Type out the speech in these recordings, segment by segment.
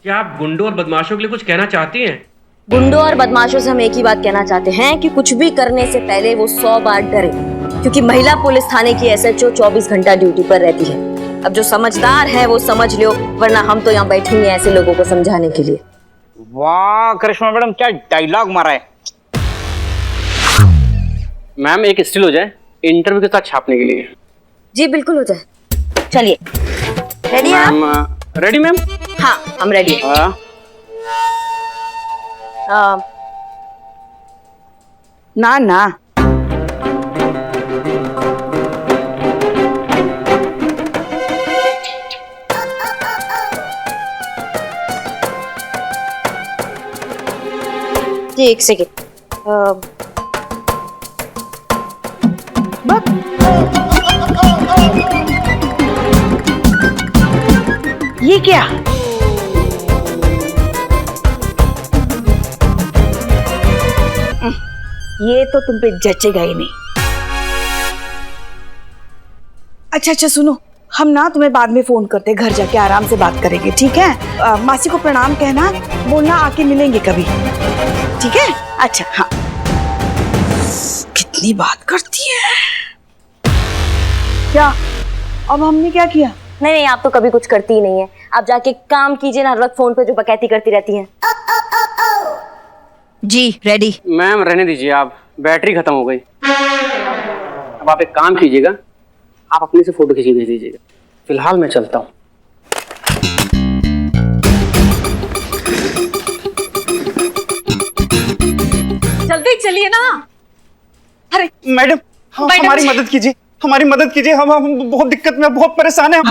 क्या आप गुंडों और बदमाशों के लिए कुछ कहना चाहती हैं? गुंडों और बदमाशों से हम एक ही बात कहना चाहते हैं कि कुछ भी करने से पहले वो 100 बार डरे, क्योंकि महिला पुलिस थाने की एसएचओ 24 घंटा ड्यूटी पर रहती है। अब जो समझदार है वो समझ लो, वरना हम तो यहाँ बैठे हैं ऐसे लोगों को समझाने के लिए। वाह करिश्मा मैडम, क्या डायलॉग मारा है। मैम एक स्टिल हो जाए इंटरव्यू के साथ छापने के लिए। जी बिल्कुल हो जाए, चलिए। रेडी है आप? Ready ma'am? हाँ हम रेडी। ना ना जी एक सेकेंड। ये क्या? ये तो तुम पे जचेगा ही नहीं। अच्छा सुनो, हम ना तुम्हें बाद में फोन करते, घर जाके आराम से बात करेंगे, ठीक है? मासी को प्रणाम कहना, बोलना आके मिलेंगे कभी, ठीक है? अच्छा हाँ। कितनी बात करती है। क्या अब हमने क्या किया? नहीं, आप तो कभी कुछ करती ही नहीं है। आप जाके काम कीजिए ना, हर वक्त फोन पे जो बकैती करती रहती हैं। जी रेडी। मैम रहने दीजिए, आप बैटरी खत्म हो गई। अब आप एक काम कीजिएगा, आप अपने से फोटो खींच के भेज दीजिएगा। फिलहाल मैं चलता हूँ। जल्दी चलिए ना। अरे मैडम हमारी मदद कीजिए, हमारी मदद कीजिए। हम बहुत दिक्कत में, बहुत परेशान है।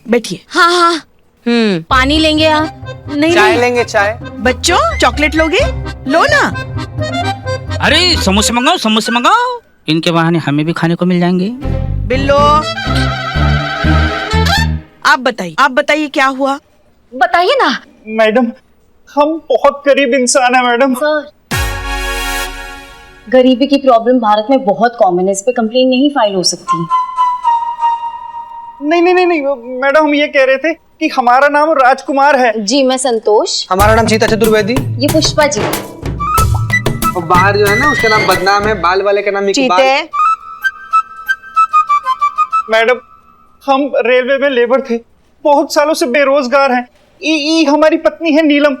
बैठिए। हाँ पानी लेंगे आप? नहीं चाय लेंगे, चाय। बच्चों चॉकलेट लोगे? लो ना। अरे समोसे मंगाओ, इनके बहाने हमें भी खाने को मिल जाएंगे। बिल्लो आप बताइए क्या हुआ? बताइए ना। मैडम हम बहुत गरीब इंसान है मैडम। सर, गरीबी की प्रॉब्लम भारत में बहुत कॉमन है, इस पे कंप्लेन नहीं फाइल हो सकती। नहीं मैडम, हम ये कह रहे थे कि हमारा नाम राजकुमार है। जी मैं संतोष। हमारा नाम सीता चतुर्वेदी। ये पुष्पा जी। और बाहर जो है ना उसका नाम बदनाम है, बाल वाले का नाम इकबाल। मैडम हम रेलवे में लेबर थे, बहुत सालों से बेरोजगार हैं। ई हमारी पत्नी है नीलम,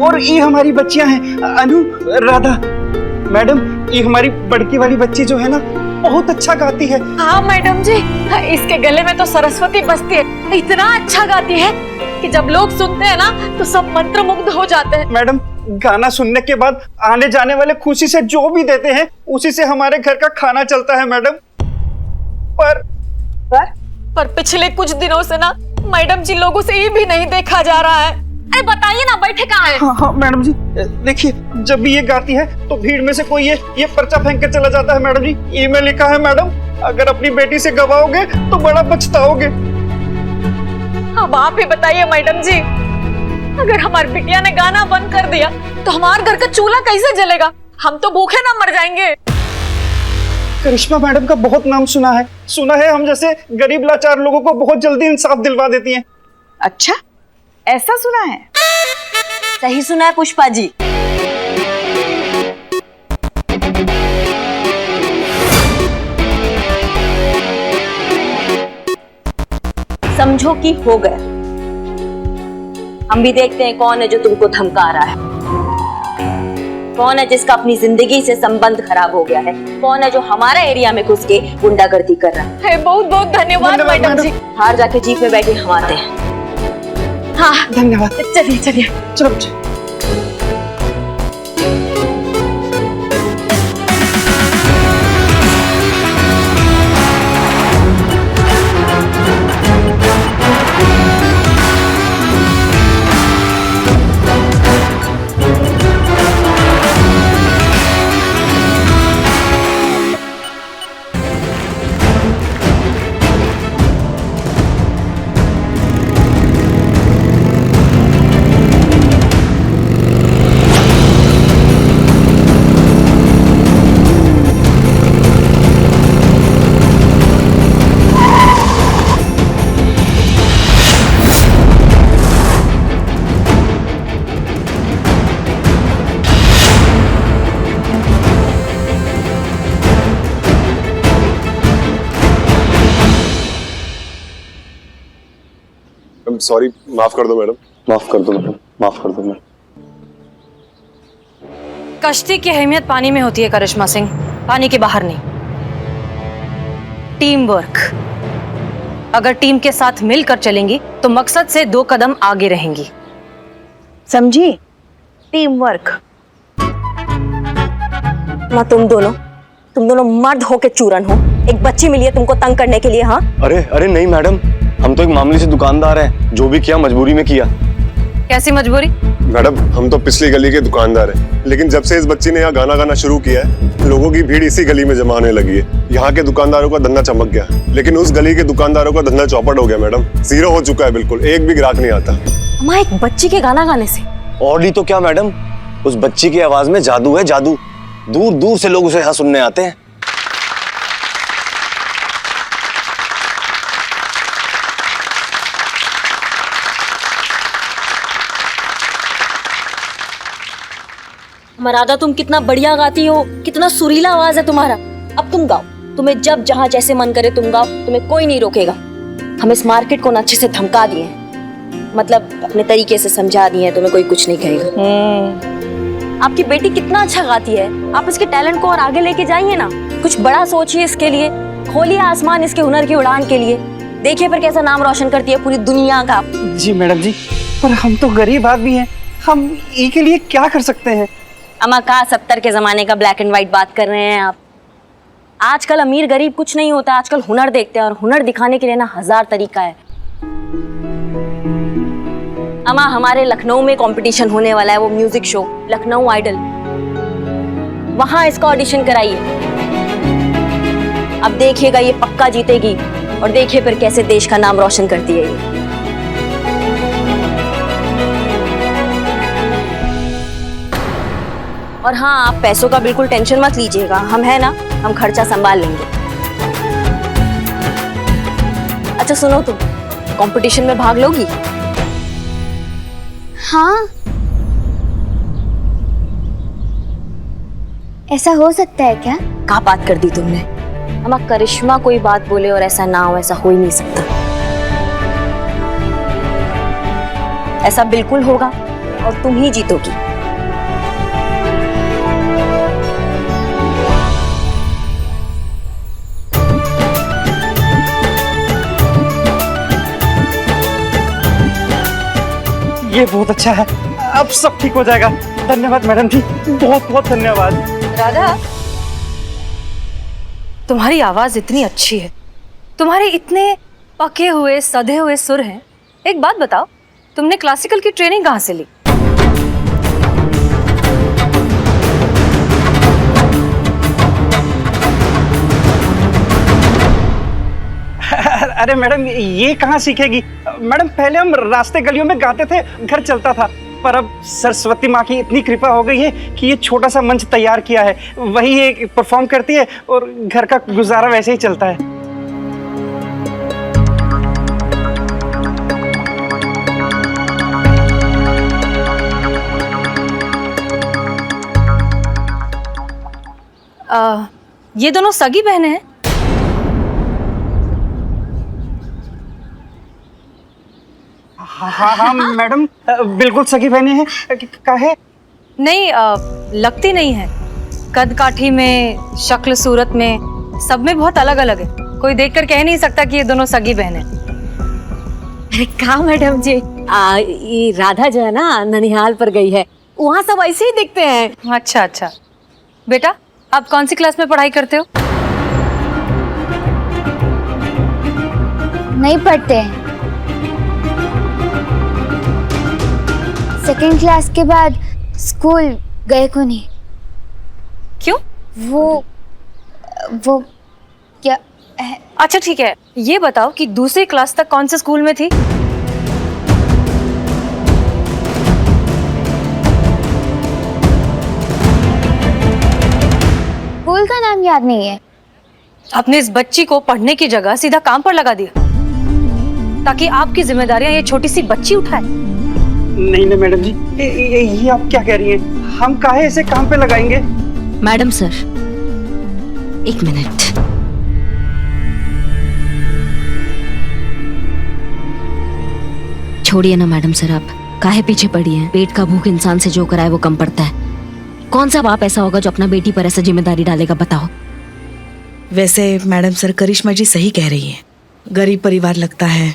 और ये हमारी बच्चियां हैं अनु, राधा। मैडम ये हमारी बड़की वाली बच्ची जो है ना, बहुत अच्छा गाती है। हाँ मैडम जी, इसके गले में तो सरस्वती बसती है। इतना अच्छा गाती है कि जब लोग सुनते हैं ना तो सब मंत्रमुग्ध हो जाते हैं। मैडम गाना सुनने के बाद आने जाने वाले खुशी से जो भी देते हैं, उसी से हमारे घर का खाना चलता है मैडम। पर पिछले कुछ दिनों से ना मैडम जी लोगों से ये भी नहीं देखा जा रहा है। अरे बताइए ना, बैठे कहाँ हैं? हाँ मैडम जी, देखिए जब भी ये गाती है तो भीड़ में से कोई ये पर्चा फेंक के चला जाता है। मैडम जी ई में लिखा है, मैडम अगर अपनी बेटी से गवाओगे तो बड़ा पछताओगे। अब आप ही बताइए मैडम जी, अगर हमारी बिटिया ने गाना बंद कर दिया तो हमारे घर का चूल्हा कैसे जलेगा? हम तो भूखे ना मर जाएंगे। करिश्मा मैडम का बहुत नाम सुना है हम जैसे गरीब लाचार लोगों को बहुत जल्दी इंसाफ दिलवा देती हैं। अच्छा ऐसा सुना है? सही सुना है पुष्पा जी। समझो कि हो गया। हम भी देखते हैं कौन है जो तुमको धमका रहा है, कौन है जिसका अपनी जिंदगी से संबंध खराब हो गया है, कौन है जो हमारा एरिया में घुस के गुंडागर्दी कर रहा है। बहुत बहुत धन्यवाद मैडम जी। बाहर जाके जीप में बैठे हम आते हैं। हाँ धन्यवाद। चलिए। चलो। सॉरी, माफ कर दो मैडम, माफ कर दो मैडम, माफ कर दो मैडम। कश्ती की अहमियत पानी में होती है करिश्मा सिंह, पानी के बाहर नहीं। टीम वर्क, अगर टीम के साथ मिलकर चलेंगी तो मकसद से 2 कदम आगे रहेंगी। समझी? Team work. माँ तुम दोनों मर्द हो के चूरन हो। एक बच्ची मिली है तुमको तंग करने के लिए। हाँ अरे अरे नहीं मैडम, हम तो एक मामूली से दुकानदार हैं, जो भी किया मजबूरी में किया। कैसी मजबूरी? मैडम हम तो पिछली गली के दुकानदार हैं, लेकिन जब से इस बच्ची ने यहाँ गाना गाना शुरू किया है, लोगों की भीड़ इसी गली में जमा होने लगी है। यहाँ के दुकानदारों का धंधा चमक गया, लेकिन उस गली के दुकानदारों का धंधा चौपट हो गया मैडम। जीरो हो चुका है बिल्कुल, एक भी ग्राहक नहीं आता। माँ एक बच्ची के गाना गाने से? और नहीं तो क्या मैडम, उस बच्ची की आवाज में जादू है, जादू। दूर दूर से लोग उसे यहाँ सुनने आते हैं। मरादा तुम कितना बढ़िया गाती हो, कितना सुरीला आवाज है तुम्हारा। अब तुम गाओ, तुम्हें जब जहां जैसे मन करे तुम गाओ, तुम्हें कोई नहीं रोकेगा। हम इस मार्केट को ना अच्छे से धमका दिए, मतलब अपने तरीके से समझा दिए, तुम्हें कोई कुछ नहीं कहेगा। आपकी बेटी कितना अच्छा गाती है, आप इसके टैलेंट को और आगे लेके जाइए ना। कुछ बड़ा सोचिए इसके लिए, खोलिए आसमान इसके हुनर की उड़ान के लिए। देखिए फिर कैसा नाम रोशन करती है पूरी दुनिया का। जी मैडम जी, पर हम तो गरीब आदमी हैं, हम इसके लिए क्या कर सकते हैं? अमा का 70 के जमाने का ब्लैक एंड व्हाइट बात कर रहे हैं आप। आजकल अमीर गरीब कुछ नहीं होता, आजकल हुनर देखते हैं, और हुनर दिखाने के लिए ना 1000 तरीका है। अमा हमारे लखनऊ में कंपटीशन होने वाला है, वो म्यूजिक शो लखनऊ आइडल, वहां इसका ऑडिशन कराइए। अब देखिएगा ये पक्का जीतेगी, और देखिए फिर कैसे देश का नाम रोशन करती है ये। और हाँ, आप पैसों का बिल्कुल टेंशन मत लीजिएगा, हम है ना, हम खर्चा संभाल लेंगे। अच्छा सुनो, तुम कंपटीशन में भाग लोगी? हाँ, ऐसा हो सकता है क्या? क्या बात कर दी तुमने? हमारा करिश्मा कोई बात बोले और ऐसा ना हो, ऐसा हो ही नहीं सकता। ऐसा बिल्कुल होगा और तुम ही जीतोगी। ये बहुत अच्छा है, अब सब ठीक हो जाएगा। धन्यवाद मैडम जी, बहुत बहुत धन्यवाद। राधा, तुम्हारी आवाज इतनी अच्छी है, तुम्हारे इतने पके हुए सधे हुए सुर हैं। एक बात बताओ, तुमने क्लासिकल की ट्रेनिंग कहाँ से ली? अरे मैडम, ये कहाँ सीखेगी मैडम? पहले हम रास्ते गलियों में गाते थे, घर चलता था, पर अब सरस्वती माँ की इतनी कृपा हो गई है कि ये छोटा सा मंच तैयार किया है, वही ये परफॉर्म करती है और घर का गुजारा वैसे ही चलता है। ये दोनों सगी बहनें हैं? हाँ हाँ मैडम, बिल्कुल सगी बहनें हैं। काहे? नहीं, लगती नहीं है। कद काठी में, शक्ल सूरत में, सब में बहुत अलग अलग है। कोई देखकर कह नहीं सकता कि ये दोनों सगी बहनें। अरे कहा मैडम जी, ये राधा जो है ना ननिहाल पर गई है, वहाँ सब ऐसे ही दिखते हैं। अच्छा अच्छा। बेटा, आप कौन सी क्लास में पढ़ाई करते हो? नहीं पढ़ते हैं। सेकेंड क्लास के बाद स्कूल गए को नहीं। क्यों? वो क्या है? अच्छा ठीक है, ये बताओ कि दूसरी क्लास तक कौन से स्कूल में थी? स्कूल का नाम याद नहीं है। आपने इस बच्ची को पढ़ने की जगह सीधा काम पर लगा दिया, ताकि आपकी जिम्मेदारियां ये छोटी सी बच्ची उठाए। नहीं नहीं मैडम जी, ये आप क्या कह रही हैं? हम काहे ऐसे काम पे लगाएंगे? मैडम सर, एक मिनट। छोड़िए ना मैडम सर, आप काहे पीछे पड़ी हैं? पेट का भूख इंसान से जो कराए वो कम पड़ता है। कौन सा बाप ऐसा होगा जो अपना बेटी पर ऐसा जिम्मेदारी डालेगा, बताओ। वैसे मैडम सर करिश्मा जी सही कह रही है, गरीब परिवार लगता है,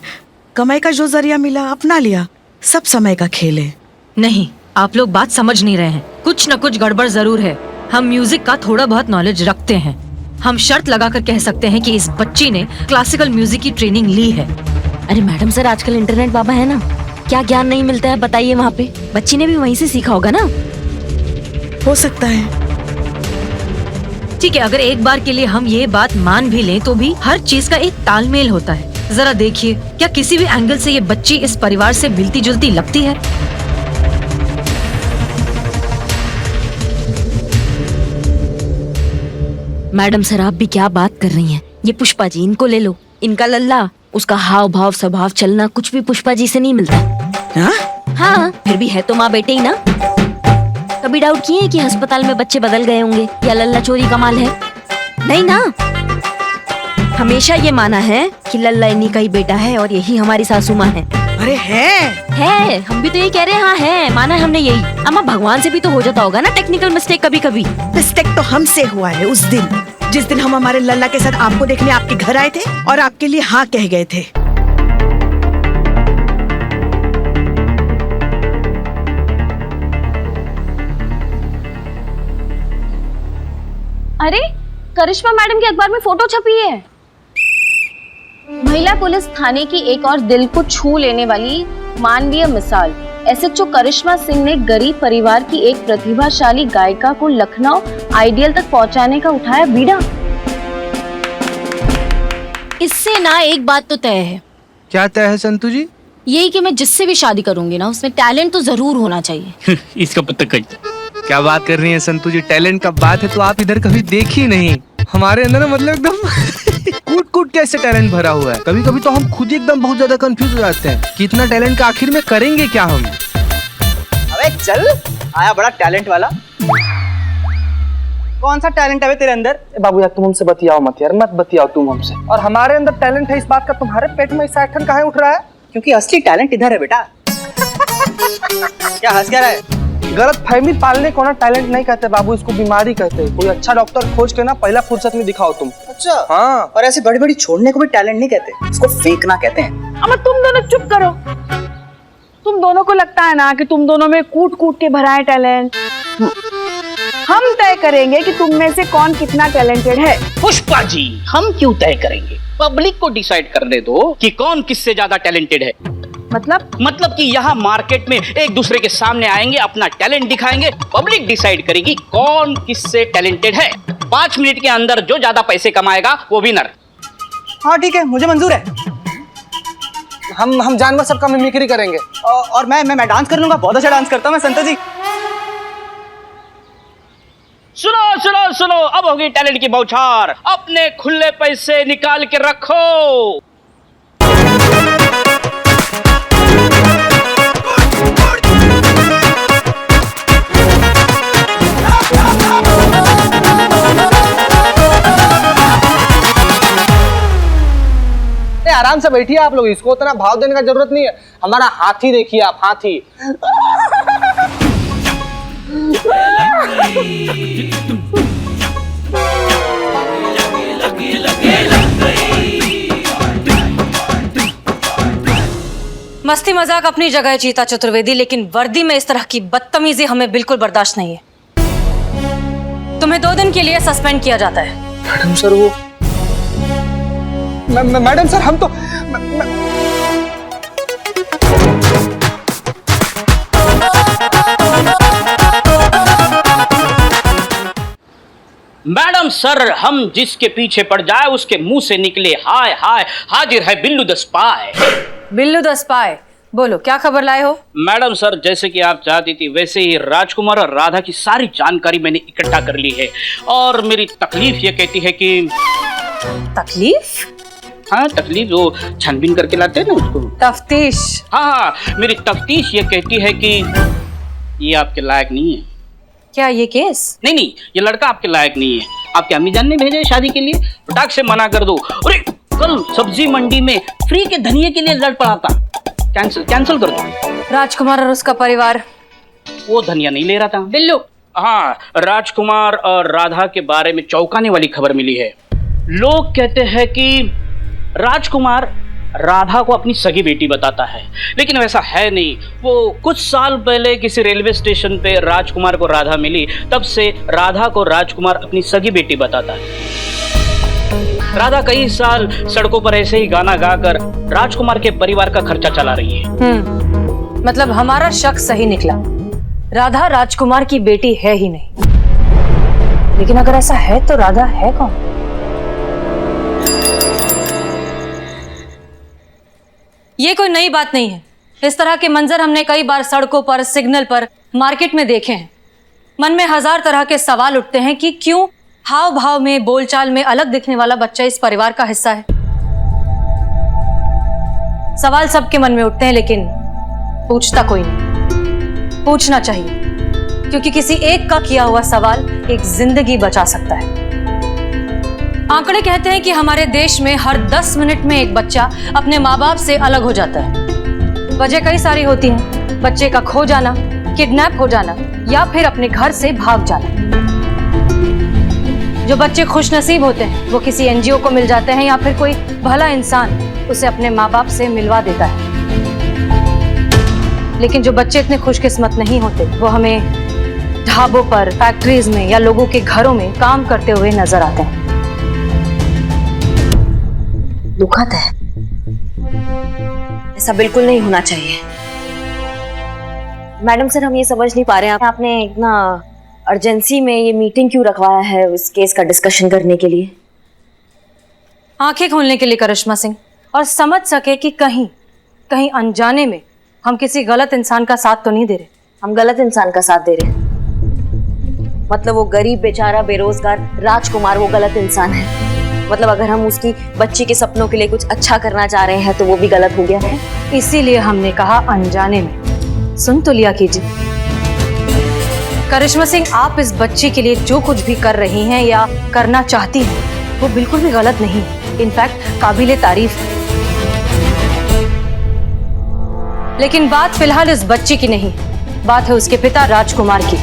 कमाई का जो जरिया मिला अपना लिया, सब समय का खेल है। नहीं, आप लोग बात समझ नहीं रहे हैं। कुछ न कुछ गड़बड़ जरूर है। हम म्यूजिक का थोड़ा बहुत नॉलेज रखते हैं। हम शर्त लगाकर कह सकते हैं कि इस बच्ची ने क्लासिकल म्यूजिक की ट्रेनिंग ली है। अरे मैडम सर, आजकल इंटरनेट बाबा है ना, क्या ज्ञान नहीं मिलता है बताइए वहाँ पे। बच्ची ने भी वहीं से सीखा होगा ना। हो सकता है। ठीक है, अगर एक बार के लिए हम ये बात मान भी लें तो भी हर चीज का एक तालमेल होता है। जरा देखिए, क्या किसी भी एंगल से ये बच्ची इस परिवार से मिलती जुलती लगती है? मैडम सर, आप भी क्या बात कर रही हैं? ये पुष्पा जी, इनको ले लो। इनका लल्ला, उसका हाव भाव स्वभाव चलना कुछ भी पुष्पा जी से नहीं मिलता। हाँ, फिर भी है तो माँ बेटे ही ना। कभी डाउट किए कि अस्पताल में बच्चे बदल गए होंगे या लल्ला चोरी का माल है? नहीं ना, हमेशा ये माना है कि लल्ला इन्हीं का ही बेटा है और यही हमारी सासू माँ है। अरे है, हम भी तो यही कह रहे हैं। हाँ है, माना है हमने यही। अम्मा, भगवान से भी तो हो जाता होगा ना टेक्निकल मिस्टेक कभी कभी। मिस्टेक तो हमसे हुआ है उस दिन, जिस दिन हम हमारे लल्ला के साथ आपको देखने आपके घर आए थे और आपके लिए हाँ कह गए थे। अरे, करिश्मा मैडम के अखबार में फोटो छपी है। महिला पुलिस थाने की एक और दिल को छू लेने वाली मानवीय मिसाल। एसएचओ करिश्मा सिंह ने गरीब परिवार की एक प्रतिभाशाली गायिका को लखनऊ आइडियल तक पहुंचाने का उठाया बीड़ा। इससे ना एक बात तो तय है। क्या तय है संतू जी? यही कि मैं जिससे भी शादी करूंगी ना, उसमें टैलेंट तो जरूर होना चाहिए। इसका पता कहीं। क्या बात कर रही है संतू जी? टैलेंट का बात है तो आप इधर कभी देखी नहीं। हमारे अंदर ना मतलब एकदम कूट कूट के ऐसे टैलेंट भरा हुआ है। कभी कभी तो हम खुद ही एकदम बहुत ज्यादा कंफ्यूज हो जाते हैं कि इतना टैलेंट का आखिर में करेंगे क्या हम। अबे चल, आया बड़ा टैलेंट वाला। कौन सा टैलेंट है तेरे अंदर? बाबू यार तुम हमसे बतियाओ मत यार, मत बतियाओ तुम हमसे। और हमारे अंदर टैलेंट है इस बात का, तुम्हारे पेट में ऐसा ऐठन काहे उठ रहा है? क्योंकि असली टैलेंट इधर है बेटा। क्या हंस क्या रहा है? गलत फहमी पालने को ना टैलेंट नहीं कहते बाबू, इसको बीमारी कहते हैं। कोई अच्छा डॉक्टर खोज के ना पहला फुर्सत में दिखाओ तुम। अच्छा हाँ, और ऐसे बड़ी बड़ी छोड़ने को भी टैलेंट नहीं कहते, इसको फेंकना कहते हैं। अम्मा तुम दोनों चुप करो। तुम दोनों को लगता है ना कि तुम दोनों में कूट कूट के भरा है टैलेंट। हम तय करेंगे कि तुम में से कौन कितना टैलेंटेड है। पुष्पा जी, हम क्यों तय करेंगे? पब्लिक को डिसाइड करने दो कि कौन किससे ज्यादा टैलेंटेड है। मतलब कि यहाँ मार्केट में एक दूसरे के सामने आएंगे, अपना टैलेंट दिखाएंगे, पब्लिक डिसाइड करेगी कौन किससे टैलेंटेड है। 5 मिनट के अंदर जो ज्यादा पैसे कमाएगा वो विनर। हाँ ठीक है, मुझे मंजूर है। हम जानवर सबका मिमिक्री करेंगे और मैं डांस कर लूंगा। बहुत अच्छा डांस करता हूँ मैं संतोष जी। सुनो सुनो सुनो, अब होगी टैलेंट की बौछार। अपने खुले पैसे निकाल के रखो। आराम से बैठिए आप लोग, इसको उतना भाव देने का जरूरत नहीं है। हमारा हाथी देखिए आप, हाथी। मस्ती मजाक अपनी जगह है चीता चतुर्वेदी, लेकिन वर्दी में इस तरह की बदतमीजी हमें बिल्कुल बर्दाश्त नहीं है। तुम्हें 2 दिन के लिए सस्पेंड किया जाता है। मैडम सर वो मैडम सर हम तो मैडम सर, हम जिसके पीछे पड़ जाए उसके मुंह से निकले हाय हाय, हाजिर है Billu the spy. Billu the spy, बोलो क्या खबर लाए हो? मैडम सर, जैसे कि आप चाहती थी वैसे ही राजकुमार और राधा की सारी जानकारी मैंने इकट्ठा कर ली है और मेरी तकलीफ ये कहती है कि। तकलीफ? हाँ तकलीफ, वो छानबीन करके लाते हैं ना उसको। तफ्तीश? हाँ, मेरी तफ्तीश ये कहती है कि ये आपके लायक नहीं है। क्या ये केस? नहीं, ये लड़का आपके लायक नहीं है। आपके अम्मी जान ने भेजा शादी के लिए, फटाक से मना कर दो। अरे कल सब्जी मंडी में फ्री के धनिये के लिए लड़ पड़ा था। कैंसिल कर दो। राजकुमार और उसका परिवार। वो धनिया नहीं ले रहा था बिल्लू। हाँ, राजकुमार और राधा के बारे में चौंकाने वाली खबर मिली है। लोग कहते हैं कि राजकुमार राधा को अपनी सगी बेटी बताता है, लेकिन वैसा है नहीं। वो कुछ साल पहले किसी रेलवे स्टेशन पे राजकुमार को राधा मिली, तब से राधा को राजकुमार अपनी सगी बेटी बताता है। राधा कई साल सड़कों पर ऐसे ही गाना गाकर राजकुमार के परिवार का खर्चा चला रही है। मतलब हमारा शक सही निकला, राधा राजकुमार की बेटी है ही नहीं। लेकिन अगर ऐसा है तो राधा है कौन? ये कोई नई बात नहीं है। इस तरह के मंजर हमने कई बार सड़कों पर, सिग्नल पर, मार्केट में देखे हैं। मन में हजार तरह के सवाल उठते हैं कि क्यों हाव भाव में, बोलचाल में अलग दिखने वाला बच्चा इस परिवार का हिस्सा है। सवाल सबके मन में उठते हैं, लेकिन पूछता कोई नहीं। पूछना चाहिए, क्योंकि किसी एक का किया हुआ सवाल एक जिंदगी बचा सकता है। आंकड़े कहते हैं कि हमारे देश में हर 10 मिनट में एक बच्चा अपने माँ बाप से अलग हो जाता है। वजह कई सारी होती हैं, बच्चे का खो जाना, किडनैप हो जाना या फिर अपने घर से भाग जाना। जो बच्चे खुशनसीब होते हैं वो किसी एनजीओ को मिल जाते हैं या फिर कोई भला इंसान उसे अपने माँ बाप से मिलवा देता है। लेकिन जो बच्चे इतने खुशकिस्मत नहीं होते वो हमें ढाबों पर, फैक्ट्रीज में या लोगों के घरों में काम करते हुए नजर आते हैं। दुखद है, ऐसा बिल्कुल नहीं होना चाहिए। मैडम सर, हम ये समझ नहीं पा रहे हैं आपने इतना अर्जेंसी में ये मीटिंग क्यों रखवाया है उस केस का डिस्कशन करने के लिए? आंखें खोलने के लिए करिश्मा सिंह, और समझ सके कि कहीं कहीं अनजाने में हम किसी गलत इंसान का साथ तो नहीं दे रहे। हम गलत इंसान का साथ दे रहे हैं? मतलब वो गरीब बेचारा बेरोजगार राजकुमार वो गलत इंसान है? मतलब अगर हम उसकी बच्ची के सपनों के लिए कुछ अच्छा करना चाह रहे हैं तो वो भी गलत हो गया है? इसीलिए हमने कहा अनजाने में। सुन तो लिया कीजिए करिश्मा सिंह, आप इस बच्ची के लिए जो कुछ भी कर रही हैं या करना चाहती हैं वो बिल्कुल भी गलत नहीं है, इनफैक्ट काबिले तारीफ है। लेकिन बात फिलहाल इस बच्ची की नहीं, बात है उसके पिता राजकुमार की।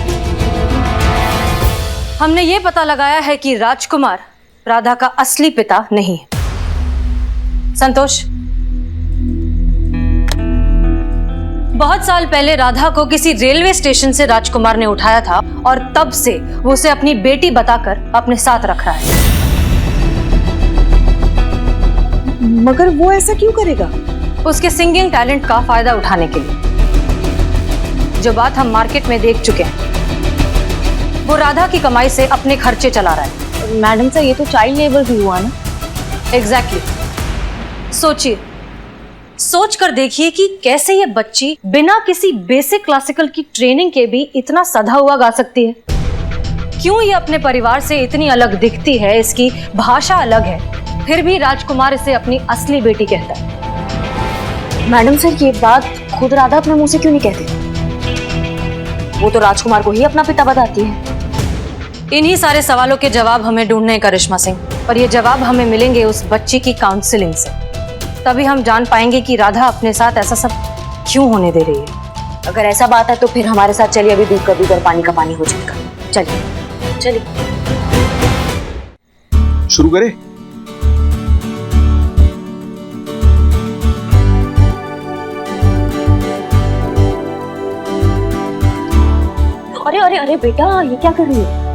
हमने ये पता लगाया है कि राजकुमार राधा का असली पिता नहीं है। संतोष, बहुत साल पहले राधा को किसी रेलवे स्टेशन से राजकुमार ने उठाया था और तब से वो उसे अपनी बेटी बताकर अपने साथ रख रहा है। मगर वो ऐसा क्यों करेगा? उसके सिंगिंग टैलेंट का फायदा उठाने के लिए। जो बात हम मार्केट में देख चुके हैं, वो राधा की कमाई से अपने खर्चे चला रहा है। मैडम सर, ये तो चाइल्ड लेबर भी हुआ ना? एग्जैक्टली। सोचिए, सोच कर देखिए कि कैसे ये बच्ची बिना किसी बेसिक क्लासिकल की ट्रेनिंग के भी इतना सधा हुआ गा सकती है। क्यों ये अपने परिवार से इतनी अलग दिखती है, इसकी भाषा अलग है, फिर भी राजकुमार इसे अपनी असली बेटी कहता है। मैडम सर, ये बात खुद राधा अपने मुंह से क्यों नहीं कहती? वो तो राजकुमार को ही अपना पिता बताती है। इन्हीं सारे सवालों के जवाब हमें ढूंढने हैं करिश्मा सिंह, और ये जवाब हमें मिलेंगे उस बच्ची की काउंसलिंग से। तभी हम जान पाएंगे कि राधा अपने साथ ऐसा सब क्यों होने दे रही है। अगर ऐसा बात है तो फिर हमारे साथ चलिए, अभी दूध का दूध और पानी का पानी हो जाएगा। चलिए चलिए शुरू करें। अरे अरे अरे बेटा, ये क्या कर रही है?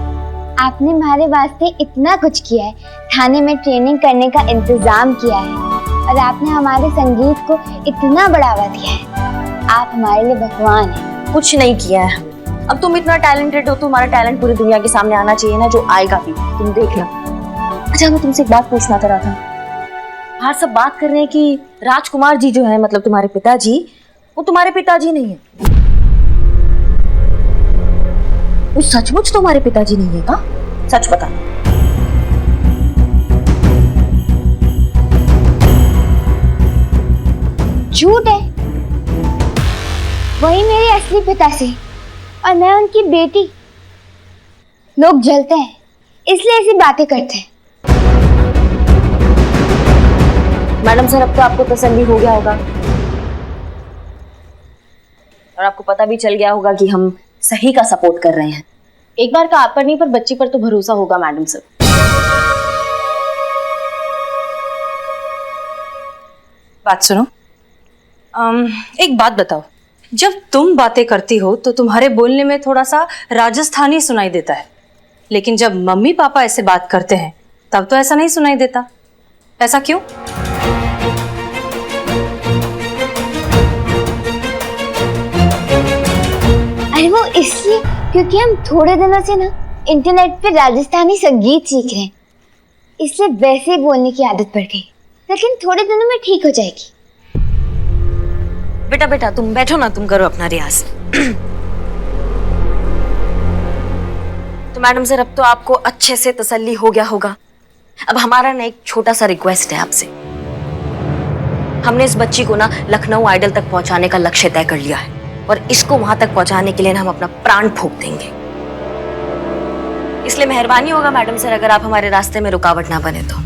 आपने हमारे वास्ते इतना कुछ किया है, थाने में ट्रेनिंग करने का इंतजाम किया है और आपने हमारे संगीत को इतना बढ़ावा दिया है। आप हमारे लिए भगवान हैं। कुछ नहीं किया है। अब तुम इतना टैलेंटेड हो, तुम्हारा टैलेंट पूरी दुनिया के सामने आना चाहिए ना, जो आएगा भी, तुम देखना। अच्छा, मैं तुमसे एक बात पूछना चाह रहा था। हाँ, सब बात कर रहे हैं कि राजकुमार जी जो है, मतलब तुम्हारे पिताजी, वो तुम्हारे पिताजी नहीं है। वो सचमुच तुम्हारे पिताजी नहीं है का? सच बता। झूठ है, वही मेरे असली पिता से और मैं उनकी बेटी। लोग जलते हैं इसलिए ऐसी बातें करते हैं। मैडम सर, अब तो आपको तसल्ली हो गया होगा। और आपको पता भी चल गया होगा कि हम सही का सपोर्ट कर रहे हैं। एक बार का आप पर नहीं पर बच्ची पर तो भरोसा होगा मैडम सर। बात सुनो, एक बात बताओ, जब तुम बातें करती हो तो तुम्हारे बोलने में थोड़ा सा राजस्थानी सुनाई देता है, लेकिन जब मम्मी पापा ऐसे बात करते हैं तब तो ऐसा नहीं सुनाई देता। ऐसा क्यों? अरे वो इसलिए क्योंकि हम थोड़े दिनों से ना इंटरनेट पे राजस्थानी संगीत सीख रहे हैं, इसलिए वैसे ही बोलने की आदत पड़ गई, लेकिन थोड़े दिनों में ठीक हो जाएगी। बेटा बेटा तुम बैठो ना, तुम करो अपना रियाज। तो मैडम सर, अब तो आपको अच्छे से तसल्ली हो गया होगा। अब हमारा ना एक छोटा सा रिक्वेस्ट है आपसे। हमने इस बच्ची को ना लखनऊ आइडल तक पहुंचाने का लक्ष्य तय कर लिया है और इसको वहां तक पहुंचाने के लिए ना हम अपना प्राण फूंक देंगे। इसलिए मेहरबानी होगा मैडम सर अगर आप हमारे रास्ते में रुकावट ना बने तो।